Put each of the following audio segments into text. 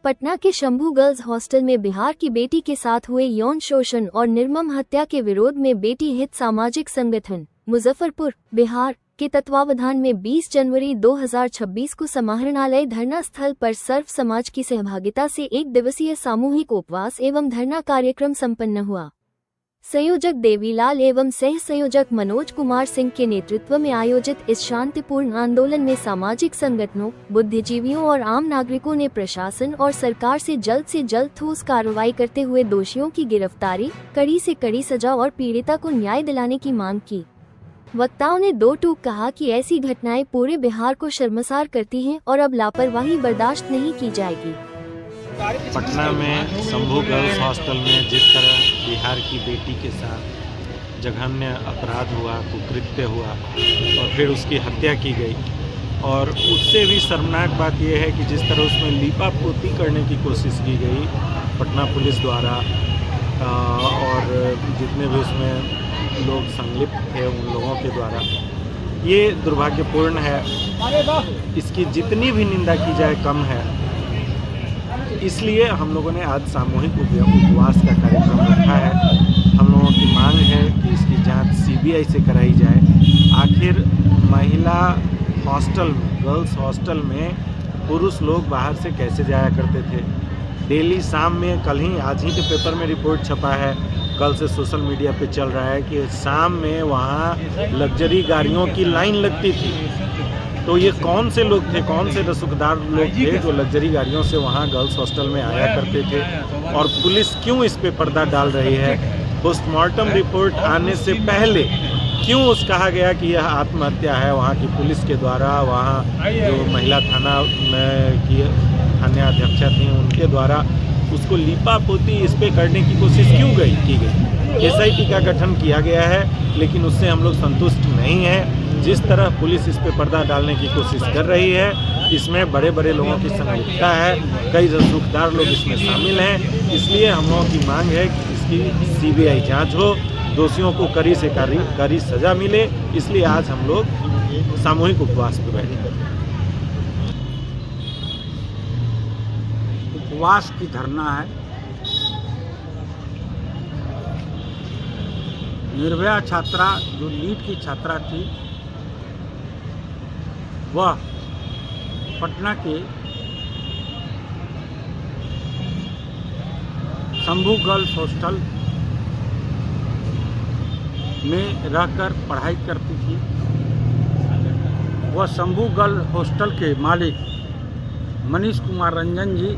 पटना के Shambhu girls hostel में बिहार की बेटी के साथ हुए यौन शोषण और निर्मम हत्या के विरोध में बेटी हित सामाजिक संगठन मुजफ्फरपुर बिहार के तत्वावधान में 20 जनवरी 2026 को समाहरणालय धरना स्थल पर सर्व समाज की सहभागिता से एक दिवसीय सामूहिक उपवास एवं धरना कार्यक्रम संपन्न हुआ। संयोजक देवीलाल एवं सह संयोजक मनोज कुमार सिंह के नेतृत्व में आयोजित इस शांतिपूर्ण आंदोलन में सामाजिक संगठनों, बुद्धिजीवियों और आम नागरिकों ने प्रशासन और सरकार से जल्द ठोस कार्रवाई करते हुए दोषियों की गिरफ्तारी, कड़ी से कड़ी सजा और पीड़िता को न्याय दिलाने की मांग की। वक्ताओं ने दो टूक कहा कि ऐसी घटनाएं पूरे बिहार को शर्मसार करती हैं और अब लापरवाही बर्दाश्त नहीं की जाएगी। पटना में शंभू गर्ल्स हॉस्टल में जिस तरह बिहार की बेटी के साथ जघन्य अपराध हुआ, कुकृत्य हुआ और फिर उसकी हत्या की गई, और उससे भी शर्मनाक बात यह है कि जिस तरह उसमें लीपापोती करने की कोशिश की गई पटना पुलिस द्वारा, और जितने भी उसमें लोग संलिप्त थे उन लोगों के द्वारा, ये दुर्भाग्यपूर्ण है। इसकी जितनी भी निंदा की जाए कम है। इसलिए हम लोगों ने आज सामूहिक उपवास का कार्यक्रम रखा है। हम लोगों की मांग है कि इसकी जांच सीबीआई से कराई जाए। आखिर महिला हॉस्टल में, गर्ल्स हॉस्टल में पुरुष लोग बाहर से कैसे जाया करते थे? डेली शाम में, आज ही के पेपर में रिपोर्ट छपा है, कल से सोशल मीडिया पे चल रहा है कि शाम में वहाँ लग्जरी गाड़ियों की लाइन लगती थी। तो ये कौन से लोग थे, कौन से रसूखदार लोग थे जो लग्जरी गाड़ियों से वहाँ गर्ल्स हॉस्टल में आया करते थे? और पुलिस क्यों इस पे पर्दा डाल रही है? पोस्टमार्टम रिपोर्ट आने से पहले क्यों कहा गया कि यह आत्महत्या है? वहाँ की पुलिस के द्वारा, वहाँ जो महिला थाना में की थानाध्यक्षा थी उनके द्वारा उसको लीपापोती इस पे करने की कोशिश क्यों की गई? एसआईटी का गठन किया गया है, लेकिन उससे हम लोग संतुष्ट नहीं हैं। जिस तरह पुलिस इस पे पर्दा डालने की कोशिश कर रही है, इसमें बड़े बड़े लोगों की संलिप्तता है, कई रसूखदार लोग इसमें शामिल हैं। इसलिए हम लोगों की मांग है कि इसकी सीबीआई जांच हो, दोषियों को कड़ी से कड़ी सजा मिले। इसलिए आज हम लोग सामूहिक उपवास पर बैठे। उपवास की धरना है। निर्भया छात्रा, जो नीट की छात्रा थी, वह पटना के शंभू गर्ल्स हॉस्टल में रहकर पढ़ाई करती थी। वह शंभू गर्ल्स हॉस्टल के मालिक मनीष कुमार रंजन जी,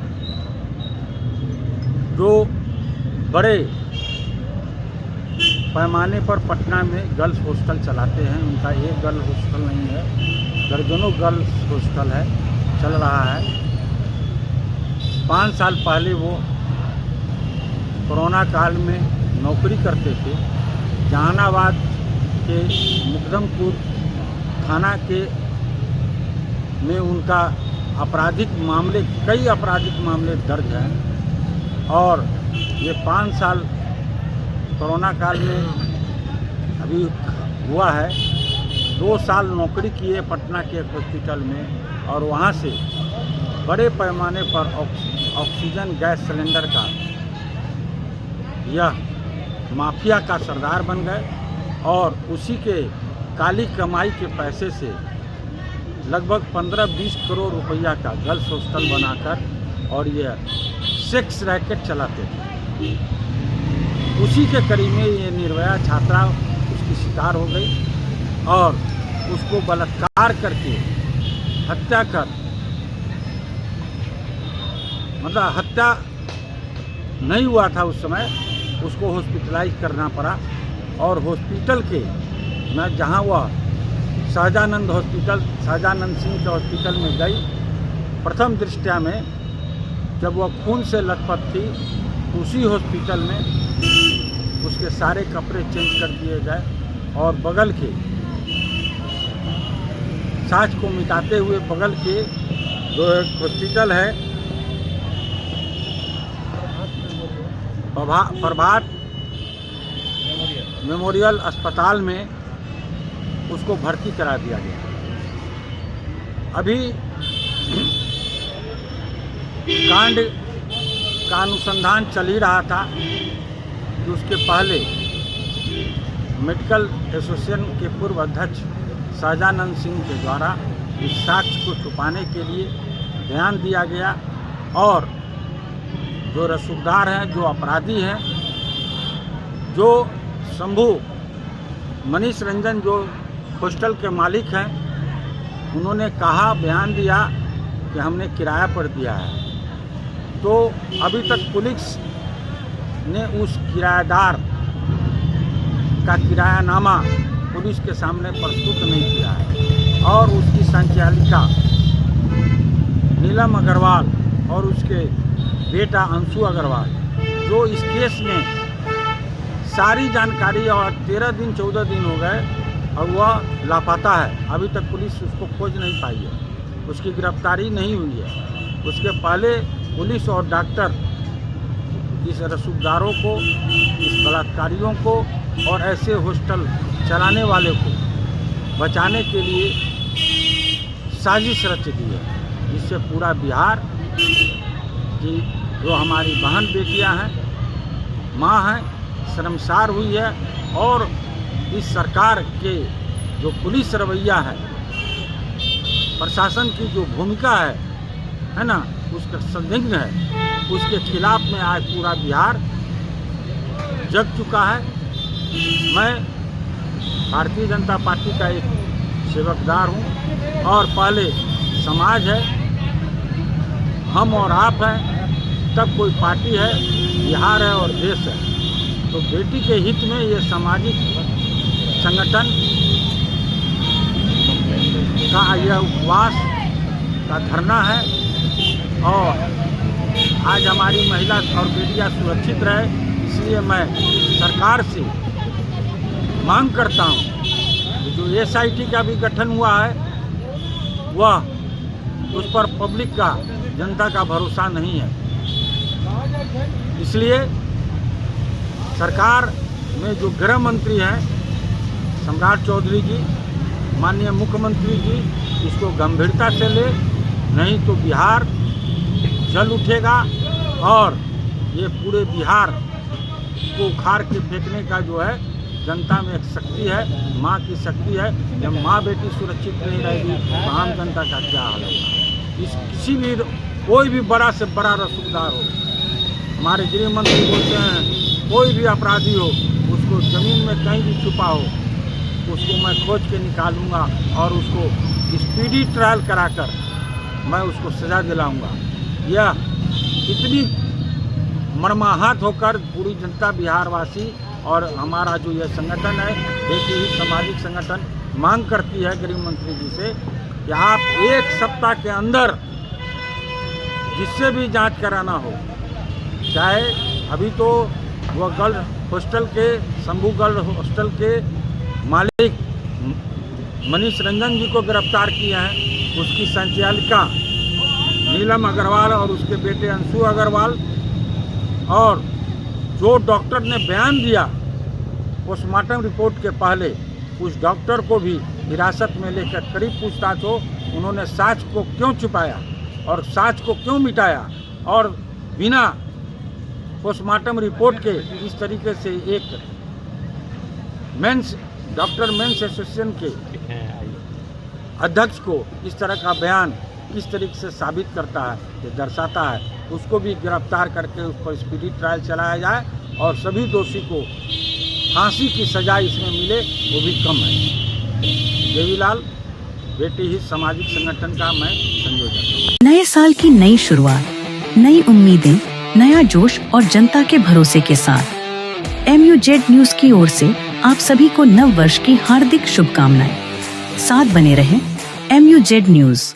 जो बड़े पैमाने पर पटना में गर्ल्स हॉस्टल चलाते हैं, उनका एक गर्ल्स हॉस्टल नहीं है, दर्जनों गर्ल्स हॉस्टल है, चल रहा है। 5 साल पहले वो कोरोना काल में नौकरी करते थे। जहानाबाद के मुकदमपुर थाना के में उनका कई आपराधिक मामले दर्ज हैं, और ये 5 साल कोरोना काल में अभी हुआ है। 2 साल नौकरी किए पटना के एक हॉस्पिटल में, और वहाँ से बड़े पैमाने पर ऑक्सीजन गैस सिलेंडर का यह माफिया का सरदार बन गए, और उसी के काली कमाई के पैसे से लगभग 15-20 करोड़ रुपया का गर्ल्स हॉस्टल बनाकर और यह सेक्स रैकेट चलाते थे। उसी के कड़ी में ये निर्भया छात्रा उसकी शिकार हो गई, और उसको बलात्कार करके हत्या हत्या नहीं हुआ था उस समय, उसको हॉस्पिटलाइज करना पड़ा। और हॉस्पिटल के में जहाँ वह सहजानंद सिंह के हॉस्पिटल में गई, प्रथम दृष्टया में जब वह खून से लथपथ थी, उसी हॉस्पिटल में उसके सारे कपड़े चेंज कर दिए गए, और बगल के साँच को मिटाते हुए बगल के जो एक हॉस्पिटल है प्रभात मेमोरियल अस्पताल में उसको भर्ती करा दिया गया। अभी कांड का अनुसंधान चल ही रहा था कि उसके पहले मेडिकल एसोसिएशन के पूर्व अध्यक्ष सहजानंद सिंह के द्वारा इस साक्ष्य को छुपाने के लिए बयान दिया गया और जो रसूखदार हैं, जो अपराधी हैं, जो शंभू मनीष रंजन जो हॉस्टल के मालिक हैं, उन्होंने कहा, बयान दिया कि हमने किराया पर दिया है। तो अभी तक पुलिस ने उस किराएदार का किरायानामा पुलिस के सामने प्रस्तुत नहीं किया है और उसकी संचालिका नीलम अग्रवाल और उसके बेटा अंशु अग्रवाल जो इस केस में सारी जानकारी और 13 दिन 14 दिन हो गए और वह लापता है। अभी तक पुलिस उसको खोज नहीं पाई है, उसकी गिरफ्तारी नहीं हुई है। उसके पहले पुलिस और डॉक्टर इस रसूखदारों को, इस बलात्कारियों को और ऐसे हॉस्टल चलाने वाले को बचाने के लिए साजिश रच दी है, जिससे पूरा बिहार की जो हमारी बहन बेटियां हैं, माँ हैं, शर्मसार हुई है और इस सरकार के जो पुलिस रवैया है, प्रशासन की जो भूमिका है ना, उसका संदिग्ध है, उसके खिलाफ में आज पूरा बिहार जग चुका है। मैं भारतीय जनता पार्टी का एक सेवकदार हूँ और पहले समाज है, हम और आप हैं, तब कोई पार्टी है, बिहार है और देश है। तो बेटी के हित में ये सामाजिक संगठन का यह उपवास का धरना है और आज हमारी महिला और बेटियां सुरक्षित रहे, इसलिए मैं सरकार से मांग करता हूं कि जो SIT का भी गठन हुआ है वह उस पर पब्लिक का, जनता का भरोसा नहीं है। इसलिए सरकार में जो गृह मंत्री हैं सम्राट चौधरी जी, माननीय मुख्यमंत्री जी, इसको गंभीरता से ले, नहीं तो बिहार जल उठेगा और ये पूरे बिहार को उखाड़ के फेंकने का जो है जनता में एक शक्ति है, माँ की शक्ति है। जब माँ बेटी सुरक्षित नहीं रहेगी तो आम जनता का क्या हाल होगा। इस किसी भी कोई भी बड़ा से बड़ा रसूखदार हो, हमारे गृह मंत्री बोलते हैं कोई भी अपराधी हो, उसको ज़मीन में कहीं भी छुपा हो, उसको मैं खोज के निकालूंगा और उसको स्पीडी ट्रायल कराकर मैं उसको सज़ा दिलाऊंगा। यह इतनी मर्माहत होकर पूरी जनता बिहारवासी और हमारा जो यह संगठन है, बेटी ही सामाजिक संगठन, मांग करती है गृह मंत्री जी से कि आप 1 सप्ताह के अंदर जिससे भी जांच कराना हो, चाहे अभी तो वह गर्ल्स हॉस्टल के, शंभू गर्ल्स हॉस्टल के मालिक मनीष रंजन जी को गिरफ्तार किया है, उसकी संचालिका नीलम अग्रवाल और उसके बेटे अंशु अग्रवाल, और जो डॉक्टर ने बयान दिया पोस्टमार्टम रिपोर्ट के पहले, उस डॉक्टर को भी हिरासत में लेकर करीब पूछताछ हो, उन्होंने साक्ष्य को क्यों छुपाया और साक्ष्य को क्यों मिटाया और बिना पोस्टमार्टम रिपोर्ट के इस तरीके से एक डॉक्टर मेंस एसोसिएशन के अध्यक्ष को इस तरह का बयान किस तरीके से साबित करता है, ये दर्शाता है। उसको भी गिरफ्तार करके उस पर स्पीडी ट्रायल चलाया जाए और सभी दोषी को फांसी की सजा इसमें मिले, वो भी कम है। देवीलाल, बेटी हित सामाजिक संगठन का मैं संयोजक। नए साल की नई शुरुआत, नई उम्मीदें, नया जोश और जनता के भरोसे के साथ MUZ न्यूज की ओर से आप सभी को नव वर्ष की हार्दिक शुभकामनाएं। साथ बने रहें MUZ न्यूज।